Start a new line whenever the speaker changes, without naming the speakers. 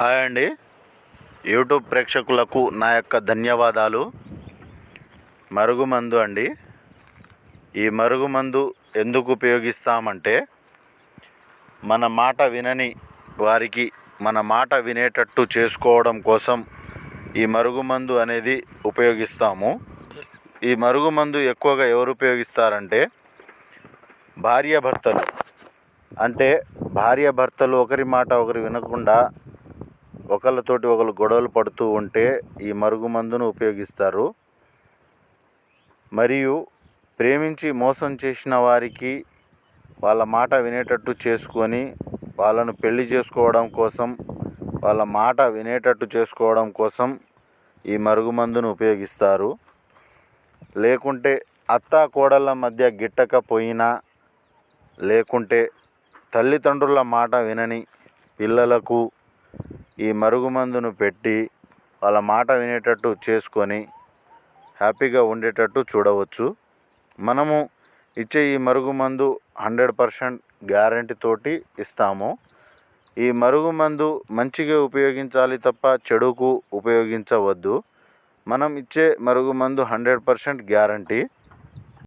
Hi అండి. YouTube ప్రేక్షకులకు నా యొక్క ధన్యవాదాలు. మరుగుమందు అండి. ఈ మరుగుమందు ఎందుకు ఉపయోగిస్తామంటే, మన మాట వినని వారికి మన మాట వినేటట్టు చేసుకోవడం కోసం ఈ మరుగుమందు అనేది ఉపయోగిస్తాము. ఈ మరుగుమందు ఎక్కువగా ఎవరు ఉపయోగిస్తారంటే భార్యాభర్తలు. అంటే భార్యాభర్తలు ఒకరి మాట ఒకరు వినకుండా ఒకళ్ళతోటి ఒకరు గొడవలు పడుతూ ఉంటే ఈ మరుగుమందును ఉపయోగిస్తారు. మరియు ప్రేమించి మోసం చేసిన వారికి వాళ్ళ మాట వినేటట్టు చేసుకొని వాళ్ళను పెళ్లి చేసుకోవడం కోసం, వాళ్ళ మాట వినేటట్టు చేసుకోవడం కోసం ఈ మరుగుమందును ఉపయోగిస్తారు. లేకుంటే అత్తా కోడళ్ళ మధ్య గిట్టకపోయినా, లేకుంటే తల్లిదండ్రుల మాట వినని పిల్లలకు ఈ మరుగుమందును పెట్టి వాళ్ళ మాట వినేటట్టు చేసుకొని హ్యాపీగా ఉండేటట్టు చూడవచ్చు. మనము ఇచ్చే ఈ మరుగుమందు 100% గ్యారంటీ తోటి ఇస్తాము. ఈ మరుగుమందు మంచిగా ఉపయోగించాలి తప్ప చెడుకు ఉపయోగించవద్దు. మనం ఇచ్చే మరుగుమందు 100% గ్యారంటీ.